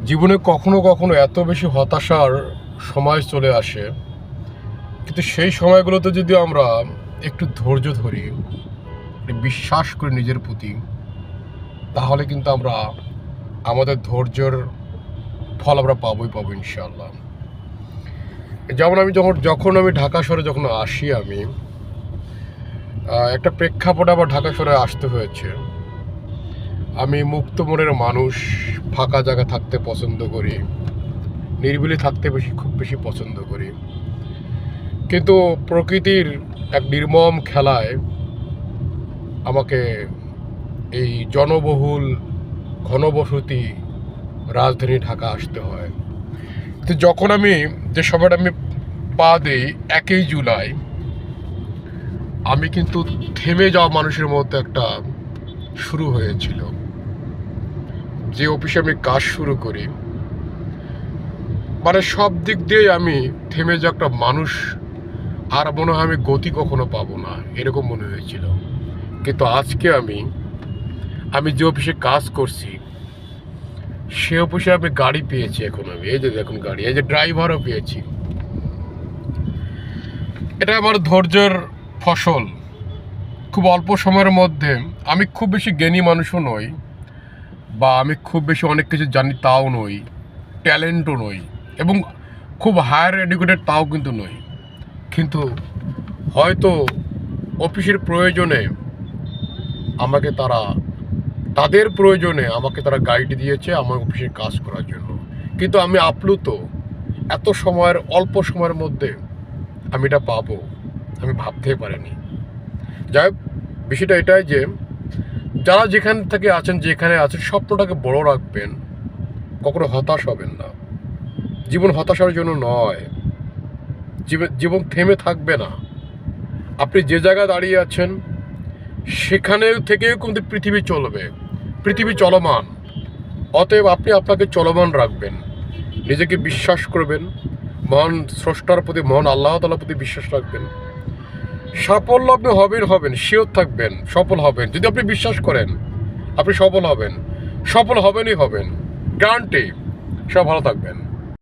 জীবনে কখনো কখনো এত বেশি হতাশার সময় চলে আসে, কিন্তু সেই সময়গুলোতে যদি আমরা একটু ধৈর্য ধরি, একটু বিশ্বাস করি নিজের প্রতি, তাহলে কিন্তু আমরা আমাদের ধৈর্যের ফল আমরা পাবো ইনশাআল্লাহ। যেমন আমি যখন আমি ঢাকা শহরে যখন আসি, আমি একটা প্রেক্ষাপটে আবার ঢাকা শহরে আসতে হয়েছে। আমি মুক্ত মনের মানুষ, ফাঁকা জায়গা থাকতে পছন্দ করি, নিরিবিলি থাকতে খুব বেশি পছন্দ করি। কিন্তু প্রকৃতির এক নির্মম খেলায় আমাকে এই জনবহুল ঘনবসতি রাজধানী ঢাকা আসতে হয়। কিন্তু যখন যে সময়টা আমি পা দিই 1 জুলাই, আমি কিন্তু থেমে যাওয়া মানুষের মধ্যে একটা শুরু হয়েছিল। যে অফিসে আমি কাজ শুরু করি, মানে সব দিক দিয়ে আমি থেমে যাওয়া একটা মানুষ, আর মনে হয় আমি গতি কখনো পাবো না, এরকম মনে হয়েছিল। কিন্তু আজকে আমি যে অফিসে কাজ করছি, সে অফিসে আমি গাড়ি পেয়েছি। এখন এই যে দেখুন গাড়ি, এই যে ড্রাইভারও পেয়েছি। এটা আমার ধৈর্যের ফসল। খুব অল্প সময়ের মধ্যে, আমি খুব বেশি জ্ঞানী মানুষও নই, বা আমি খুব বেশি অনেক কিছু জানি তাও নই, ট্যালেন্টও নই, এবং খুব হায়ার এডুকেটেড তাও কিন্তু নই। কিন্তু হয়তো অফিসের প্রয়োজনে তাদের প্রয়োজনে আমাকে তারা গাইড দিয়েছে আমার অফিসে কাজ করার জন্য। কিন্তু আমি আপ্লুত, এত অল্প সময়ের মধ্যে আমি এটা পাবো আমি ভাবতেই পারিনি। যাই হোক, বিষয়টা এটাই যে যারা যেখানে আছেন স্বপ্নটাকে বড় রাখবেন, কখনো হতাশ হবেন না। জীবন হতাশার জন্য নয়, জীবন থেমে থাকবে না। আপনি যে জায়গায় দাঁড়িয়ে আছেন সেখানে থেকেও কিন্তু পৃথিবী চলবে, পৃথিবী চলমান। অতএব আপনি আপনাকে চলমান রাখবেন, নিজেকে বিশ্বাস করবেন, মহান স্রষ্টার প্রতি, মহান আল্লাহ তাআলার প্রতি বিশ্বাস রাখবেন। সাফল্য আপনি হবেন, শিওর থাকবেন, সফল হবেন। যদি আপনি বিশ্বাস করেন আপনি সফল হবেন, সফল হবেনই হবেন, গ্যারান্টি। সব ভালো থাকবেন।